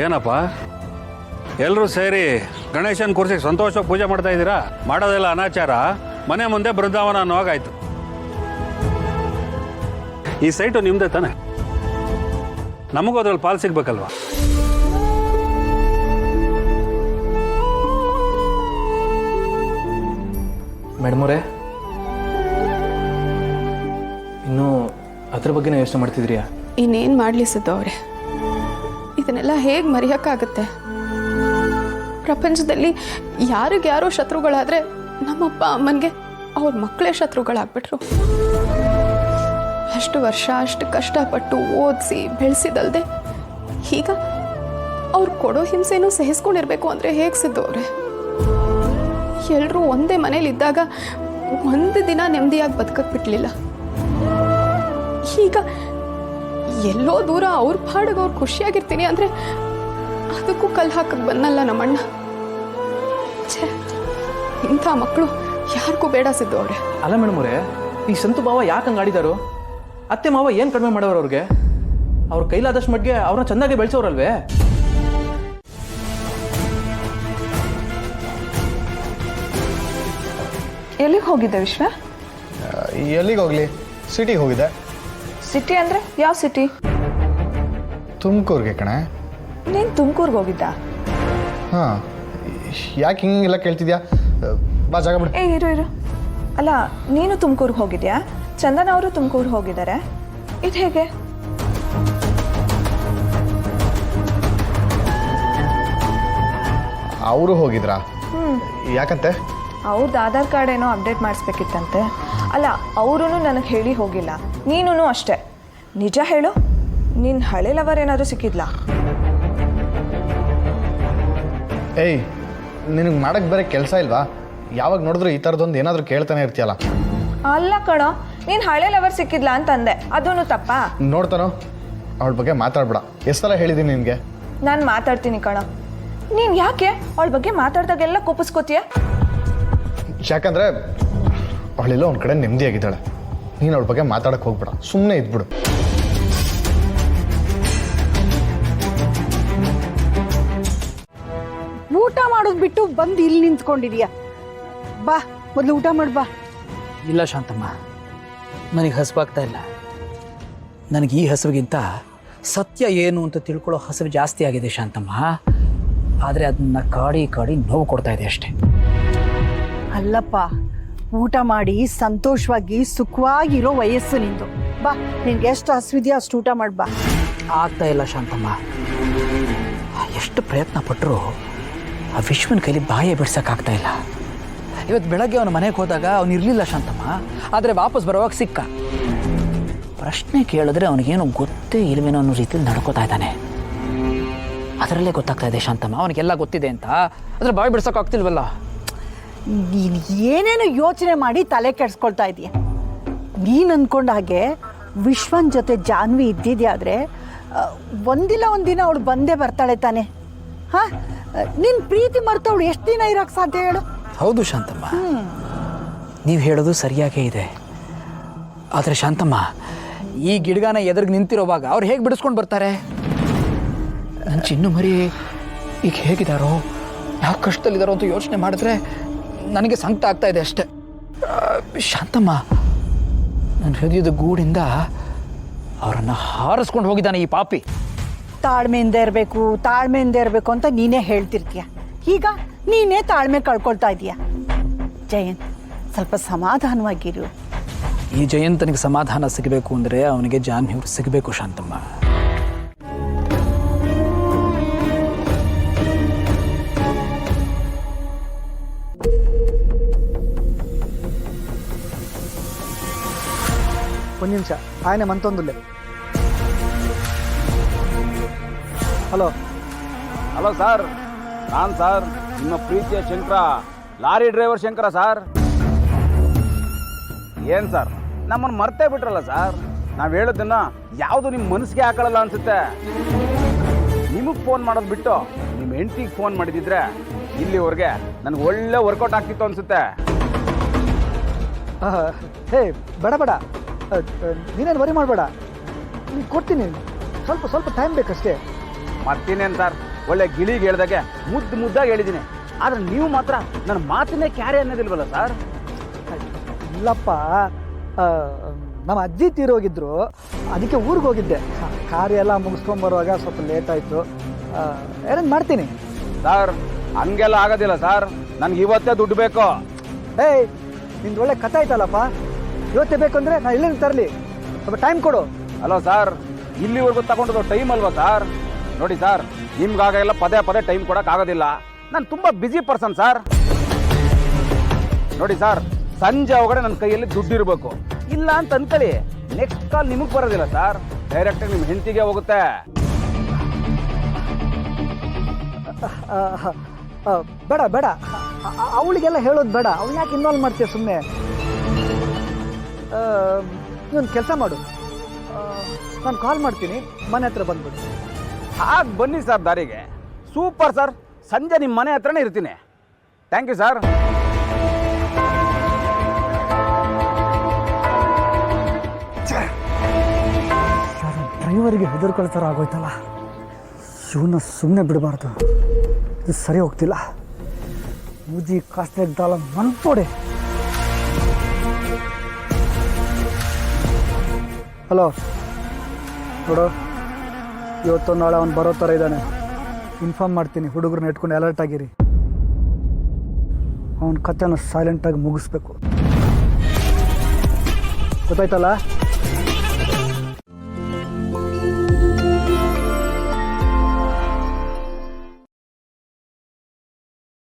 ಏನಪ್ಪ ಎಲ್ಲರೂ ಸೇರಿ ಗಣೇಶನ ಕೂರಿಸಿ ಸಂತೋಷವಾಗಿ ಪೂಜೆ ಮಾಡ್ತಾ ಇದ್ದೀರಾ? ಮಾಡೋದೆಲ್ಲ ಅನಾಚಾರ. ಮನೆ ಮುಂದೆ ಬೃಂದಾವನ ಅನ್ನೋವಾಗಾಯ್ತು. ಈ ಸೈಟು ನಿಮ್ದೇ ತಾನೆ? ನಮಗೂ ಅದ್ರಲ್ಲಿ ಪಾಲು ಸಿಗ್ಬೇಕಲ್ವಾ? ಮೇಡಮೋರೆ, ಇನ್ನೂ ಅದ್ರ ಬಗ್ಗೆನೇ ಯೋಚನೆ ಮಾಡ್ತಿದ್ರಿಯಾ? ಇನ್ನೇನು ಮಾಡಲಿ ಸಿದ್ದು ಅವರೇ, ಇದನ್ನೆಲ್ಲ ಹೇಗೆ ಮರೆಯೋಕ್ಕಾಗತ್ತೆ? ಪ್ರಪಂಚದಲ್ಲಿ ಯಾರಿಗ್ಯಾರೋ ಶತ್ರುಗಳಾದರೆ ನಮ್ಮಪ್ಪ ಅಮ್ಮನಿಗೆ ಅವ್ರ ಮಕ್ಕಳೇ ಶತ್ರುಗಳಾಗ್ಬಿಟ್ರು. ಅಷ್ಟು ವರ್ಷ ಅಷ್ಟು ಕಷ್ಟಪಟ್ಟು ಓದಿಸಿ ಬೆಳೆಸಿದಲ್ದೆ ಈಗ ಅವ್ರು ಕೊಡೋ ಹಿಂಸೆನೂ ಸಹಿಸ್ಕೊಂಡಿರ್ಬೇಕು ಅಂದರೆ ಹೇಗೆ ಸಿದ್ದು ಅವರೇ? ಎಲ್ಲರೂ ಒಂದೇ ಮನೇಲಿದ್ದಾಗ ಒಂದು ದಿನ ನೆಮ್ಮದಿಯಾಗಿ ಬದುಕಕ್ಕೆ ಬಿಡಲಿಲ್ಲ. ಈಗ ಎಲ್ಲೋ ದೂರ ಅವ್ರ ಪಾಡಿಗೆ ಅವ್ರು ಖುಷಿಯಾಗಿರ್ತೀನಿ ಅಂದರೆ ಅದಕ್ಕೂ ಕಲ್ಲು ಹಾಕಕ್ಕೆ ಬಂದಲ್ಲ ನಮ್ಮಣ್ಣ. ಛೇ, ಇಂಥ ಮಕ್ಕಳು ಯಾರಿಗೂ ಬೇಡ ಸಿದ್ದು ಅವ್ರೆ. ಅಲ್ಲ ಮೇಡಮೋರೆ, ಈ ಸಂತು ಭಾವ ಯಾಕೆ ಹಂಗೆ ಆಡಿದಾರು? ಅತ್ತೆ ಮಾವ ಏನು ಕಡಿಮೆ ಮಾಡೋರು ಅವ್ರಿಗೆ? ಅವ್ರ ಕೈಲಾದಷ್ಟು ಮಟ್ಟಿಗೆ ಅವ್ರನ್ನ ಚೆನ್ನಾಗಿ ಬೆಳೆಸೋರಲ್ವೇ? ಎಲ್ಲಿಗೆ ಹೋಗಿದ್ದೆ ವಿಶ್ವ? ಎಲ್ಲಿಗೆ ಹೋಗ್ಲಿ? ಸಿಟಿಗೆ ಹೋಗಿದ್ದೆ. ಸಿಟಿ ಅಂದರೆ ಯಾವ ಸಿಟಿ? ತುಮಕೂರಿಗೆ ಕಣೆ. ನೀನು ತುಮಕೂರ್ಗೆ ಹೋಗಿದ್ದ? ಹಾಂ, ಯಾಕೆ ಹಿಂಗೆಲ್ಲ ಕೇಳ್ತಿದ್ಯಾ? ಬಾ ಜಾಗ ಬಿಡು. ಇರು. ಅಲ್ಲ, ನೀನು ತುಮಕೂರ್ಗೆ ಹೋಗಿದ್ಯಾ? ಚಂದನ್ ಅವರು ತುಮಕೂರ್ಗೆ ಹೋಗಿದ್ದಾರೆ. ಇದು ಹೇಗೆ? ಅವರು ಹೋಗಿದ್ರಾ? ಯಾಕಂತೆ? ಅವ್ರದ್ದು ಆಧಾರ್ ಕಾರ್ಡ್ ಏನೋ ಅಪ್ಡೇಟ್ ಮಾಡಿಸ್ಬೇಕಿತ್ತಂತೆ. ಅಲ್ಲ, ಅವರೂ ನನಗೆ ಹೇಳಿ ಹೋಗಿಲ್ಲ, ನೀನು ಅಷ್ಟೇ. ನಿಜ ಹೇಳು, ನಿನ್ನ ಹಳೆ ಲವರ್ ಏನಾದರೂ ಸಿಕ್ಕಿದ್ಲಾ? ಏಯ್, ನಿನಗೆ ಮಾಡೋಕ್ಕೆ ಬೇರೆ ಕೆಲಸ ಇಲ್ವಾ? ಯಾವಾಗ ನೋಡಿದ್ರು ಈ ಥರದೊಂದು ಏನಾದರೂ ಕೇಳ್ತಾನೆ ಇರ್ತೀಯಲ್ಲ. ಅಲ್ಲ ಕಣೋ, ನೀನು ಹಳೆ ಲವರ್ ಸಿಕ್ಕಿದ್ಲಾ ಅಂತಂದೆ, ಅದೂ ತಪ್ಪಾ? ನೋಡ್ತಾನೋ, ಅವಳ ಬಗ್ಗೆ ಮಾತಾಡ್ಬೇಡ. ಎಷ್ಟು ಸಲ ಹೇಳಿದ್ದೀನಿ ನಿನಗೆ? ನಾನು ಮಾತಾಡ್ತೀನಿ ಕಣೋ. ನೀನು ಯಾಕೆ ಅವಳ ಬಗ್ಗೆ ಮಾತಾಡ್ದಾಗೆಲ್ಲ ಕೋಪಿಸ್ಕೋತೀಯ? ಯಾಕಂದರೆ ಅವಳೆಲ್ಲ ಒಂದು ಕಡೆ ನೆಮ್ಮದಿಯಾಗಿದ್ದಾಳೆ. ನೀನು ಅವಳ ಬಗ್ಗೆ ಮಾತಾಡಕ್ಕೆ ಹೋಗ್ಬೇಡ, ಸುಮ್ಮನೆ ಇದ್ಬಿಡು. ಊಟ ಮಾಡೋದು ಬಿಟ್ಟು ಬಂದು ಇಲ್ಲಿ ನಿಂತ್ಕೊಂಡಿದೀಯ. ಬಾ, ಮೊದಲು ಊಟ ಮಾಡಿ ಬಾ. ಇಲ್ಲ ಶಾಂತಮ್ಮ, ನನಗೆ ಹಸಿವಾಗ್ತಾ ಇಲ್ಲ. ನನಗೆ ಈ ಹಸಿವಿಗಿಂತ ಸತ್ಯ ಏನು ಅಂತ ತಿಳ್ಕೊಳ್ಳೋ ಹಸಿವು ಜಾಸ್ತಿ ಆಗಿದೆ ಶಾಂತಮ್ಮ. ಆದರೆ ಅದನ್ನು ಕಾಡಿ ನೋವು ಕೊಡ್ತಾ ಇದೆ ಅಷ್ಟೇ. ಅಲ್ಲಪ್ಪ, ಊಟ ಮಾಡಿ ಸಂತೋಷವಾಗಿ ಸುಖವಾಗಿರೋ ವಯಸ್ಸು ನಿಂದು. ಬಾ, ನಿನ್ಗೆ ಎಷ್ಟು ಹಸಿವಿದೆಯೋ ಅಷ್ಟು ಊಟ ಮಾಡಿ ಬಾ. ಆಗ್ತಾ ಇಲ್ಲ ಶಾಂತಮ್ಮ. ಎಷ್ಟು ಪ್ರಯತ್ನ ಪಟ್ಟರು ಆ ವಿಶ್ವನ ಕೈಲಿ ಬಾಯೇ ಬಿಡ್ಸೋಕ್ಕಾಗ್ತಾ ಇಲ್ಲ. ಇವತ್ತು ಬೆಳಗ್ಗೆ ಅವನ ಮನೆಗೆ ಹೋದಾಗ ಅವನು ಇರಲಿಲ್ಲ ಶಾಂತಮ್ಮ, ಆದರೆ ವಾಪಸ್ ಬರುವಾಗ ಸಿಕ್ಕ. ಪ್ರಶ್ನೆ ಕೇಳಿದ್ರೆ ಅವನಿಗೇನು ಗೊತ್ತೇ ಇಲ್ವೇನೋ ಅನ್ನೋ ರೀತಿಯಲ್ಲಿ ನಡ್ಕೋತಾ ಇದ್ದಾನೆ. ಅದರಲ್ಲೇ ಗೊತ್ತಾಗ್ತಾ ಇದೆ ಶಾಂತಮ್ಮ, ಅವನಿಗೆಲ್ಲ ಗೊತ್ತಿದೆ ಅಂತ. ಆದರೆ ಬಾಯಿ ಬಿಡ್ಸೋಕ್ಕಾಗ್ತಿಲ್ವಲ್ಲ. ನೀನು ಏನೇನು ಯೋಚನೆ ಮಾಡಿ ತಲೆ ಕೆಡಿಸ್ಕೊಳ್ತಾ ಇದೀಯ. ನೀನು ಅಂದ್ಕೊಂಡ ಹಾಗೆ ವಿಶ್ವನ್ ಜೊತೆ ಜಾನ್ವಿ ಇದ್ದಿದ್ಯಾದರೆ ಒಂದಿಲ್ಲ ಒಂದಿನ ಅವಳು ಬಂದೇ ಬರ್ತಾಳೆ ತಾನೆ. ಹಾಂ, ನಿನ್ನ ಪ್ರೀತಿ ಮರ್ತವಳು ಎಷ್ಟು ದಿನ ಇರೋಕ್ಕೆ ಸಾಧ್ಯ ಹೇಳು? ಹೌದು ಶಾಂತಮ್ಮ, ನೀವು ಹೇಳೋದು ಸರಿಯಾಗೇ ಇದೆ. ಆದರೆ ಶಾಂತಮ್ಮ, ಈ ಗಿಡಗಾನ ಎದುರಿಗೆ ನಿಂತಿರೋವಾಗ ಅವ್ರು ಹೇಗೆ ಬಿಡಿಸ್ಕೊಂಡು ಬರ್ತಾರೆ? ನನ್ನ ಚಿನ್ನು ಮರಿ ಈಗ ಹೇಗಿದ್ದಾರೋ, ಯಾವ ಕಷ್ಟದಲ್ಲಿದ್ದಾರೋ ಅಂತ ಯೋಚನೆ ಮಾಡಿದ್ರೆ ನನಗೆ ಸಂಕಟ ಆಗ್ತಾ ಇದೆ ಅಷ್ಟೆ. ಶಾಂತಮ್ಮ, ನನ್ನ ಹೃದಯದ ಗೂಡಿಂದ ಅವರನ್ನು ಹಾರಿಸ್ಕೊಂಡು ಹೋಗಿದ್ದಾನೆ ಈ ಪಾಪಿ. ತಾಳ್ಮೆಯಿಂದ ಇರಬೇಕು ಅಂತ ನೀನೇ ಹೇಳ್ತಿರ್ತೀಯ. ಈಗ ನೀನೇ ತಾಳ್ಮೆ ಕಳ್ಕೊಳ್ತಾ ಇದೀಯ. ಜಯಂತ್, ಸ್ವಲ್ಪ ಸಮಾಧಾನವಾಗಿರು. ಈ ಜಯಂತನಿಗೆ ಸಮಾಧಾನ ಸಿಗಬೇಕು ಅಂದರೆ ಅವನಿಗೆ ಜಾನ್ವಿಯವರು ಸಿಗಬೇಕು ಶಾಂತಮ್ಮ. ಒಂದು ನಿಮಿಷ, ఆయన ಮಂತೊಂದುಲ್ಲೆ. ಹಲೋ ಸರ್, ನಾನು ಸರ್ ನಿಮ್ಮ ಪ್ರೀತಿಯ Shankara, lorry driver Shankara sir. ಏನು ಸರ್, ನಮ್ಮನ್ನು ಮರ್ತೇ ಬಿಟ್ರಲ್ಲ ಸರ್. ನಾವು ಹೇಳೋದನ್ನ ಯಾವುದು ನಿಮ್ಮ ಮನಸ್ಸಿಗೆ ಹಾಕೊಳ್ಳಲ್ಲ ಅನ್ಸುತ್ತೆ. ನಿಮಗೆ ಫೋನ್ ಮಾಡೋದು ಬಿಟ್ಟು ನಿಮ್ಮ ಹೆಂಡತಿಗೆ ಫೋನ್ ಮಾಡಿದಿದ್ರೆ ಇಲ್ಲಿವರೆಗೆ ನನಗೆ ಒಳ್ಳೆ ವರ್ಕೌಟ್ ಆಗ್ತಿತ್ತು ಅನ್ಸುತ್ತೆ. ಹೇ, ಬೇಡ, ನೀನೇನು ವರಿ ಮಾಡಬೇಡ, ನೀನು ಕೊಡ್ತೀನಿ. ಸ್ವಲ್ಪ ಟೈಮ್ ಬೇಕಷ್ಟೇ. ಮತ್ತಿನೇನು ಸರ್, ಒಳ್ಳೆ ಗಿಳಿಗೆ ಹೇಳ್ದಾಗೆ ಮುದ್ದಾಗಿ ಹೇಳಿದ್ದೀನಿ. ಆದ್ರೆ ನೀವು ಮಾತ್ರ ನನ್ನ ಮಾತನ್ನೇ ಕ್ಯಾರಿ ಅನ್ನೋದಿಲ್ವಲ್ಲ ಸರ್? ಇಲ್ಲಪ್ಪ, ನಮ್ಮ ಅಜ್ಜಿ ತೀರೋಗಿದ್ರು, ಅದಕ್ಕೆ ಊರಿಗೆ ಹೋಗಿದ್ದೆ. ಕಾರ್ಯ ಎಲ್ಲ ಮುಗಿಸ್ಕೊಂಬರುವಾಗ ಸ್ವಲ್ಪ ಲೇಟ್ ಆಯಿತು. ಅರೇಂಜ್ ಮಾಡ್ತೀನಿ. ಸರ್ ಹಂಗೆಲ್ಲ ಆಗೋದಿಲ್ಲ ಸರ್, ನನ್ಗೆ ಇವತ್ತೇ ದುಡ್ಡು ಬೇಕು. ಏಯ್, ನಿಂದು ಒಳ್ಳೆ ಕಥೆ ಆಯ್ತಲ್ಲಪ್ಪ. ಇವತ್ತೇ ಬೇಕು ಅಂದರೆ ನಾನು ಎಲ್ಲಿಂದ ತರಲಿ? ಸ್ವಲ್ಪ ಟೈಮ್ ಕೊಡು. ಅಲೋ ಸರ್, ಇಲ್ಲಿವರೆಗೂ ತಗೊಂಡದು ಟೈಮ್ ಅಲ್ವಾ ಸರ್? ನೋಡಿ ಸರ್, ನಿಮ್ಗಾಗೆಲ್ಲ ಪದೇ ಪದೇ ಟೈಮ್ ಕೊಡಕ್ ಆಗೋದಿಲ್ಲ. ನಾನು ತುಂಬಾ ಬ್ಯುಸಿ ಪರ್ಸನ್ ಸರ್. ನೋಡಿ ಸರ್, ಸಂಜೆ ಒಳಗಡೆ ನನ್ನ ಕೈಯಲ್ಲಿ ದುಡ್ಡು ಇರಬೇಕು. ಇಲ್ಲ ಅಂತ ಅನ್ಕೊಳ್ಳಿ, ನೆಕ್ಸ್ಟ್ ಕಾಲ್ ನಿಮಗೆ ಬರೋದಿಲ್ಲ ಸರ್, ಡೈರೆಕ್ಟಾಗಿ ನಿಮ್ಮ ಹೆಂಡತಿಗೆ ಹೋಗುತ್ತೆ. ಬೇಡ ಬೇಡ, ಅವಳಿಗೆಲ್ಲ ಹೇಳೋದು ಬೇಡ. ಅವ್ಳು ಯಾಕೆ ಇನ್ವಾಲ್ವ್ ಮಾಡ್ತೀಯ ಸುಮ್ಮನೆ? ನೀವೊಂದು ಕೆಲಸ ಮಾಡು, ನಾನು ಕಾಲ್ ಮಾಡ್ತೀನಿ, ಮನೆ ಹತ್ರ ಬಂದ್ಬಿಡು. ಹಾಗೆ ಬನ್ನಿ ಸರ್ ದಾರಿಗೆ. ಸೂಪರ್ ಸರ್, ಸಂಜೆ ನಿಮ್ಮ ಮನೆ ಹತ್ರನೇ ಇರ್ತೀನಿ. Thank you sir. ಡ್ರೈವರಿಗೆ ಹೆದರ್ಕೊಳ್ತಾರ ಆಗೋಯ್ತಲ್ಲ. ಇವನ್ನ ಸುಮ್ಮನೆ ಬಿಡಬಾರ್ದು, ಇದು ಸರಿ ಹೋಗ್ತಿಲ್ಲ. ಮುಜಿ ಕಾಸ್ತಾಲ ಮನ್ಪೋಡೆ. ಹಲೋ, ನೋಡು, ಇವತ್ತು ನಾಳೆ ಅವ್ನು ಬರೋ ಥರ ಇದ್ದಾನೆ. ಇನ್ಫಾರ್ಮ್ ಮಾಡ್ತೀನಿ, ಹುಡುಗರನ್ನ ಇಟ್ಕೊಂಡು ಅಲರ್ಟ್ ಆಗಿರಿ. ಅವನ ಕಥೆನ ಸೈಲೆಂಟಾಗಿ ಮುಗಿಸ್ಬೇಕು, ಗೊತ್ತಾಯ್ತಲ್ಲ?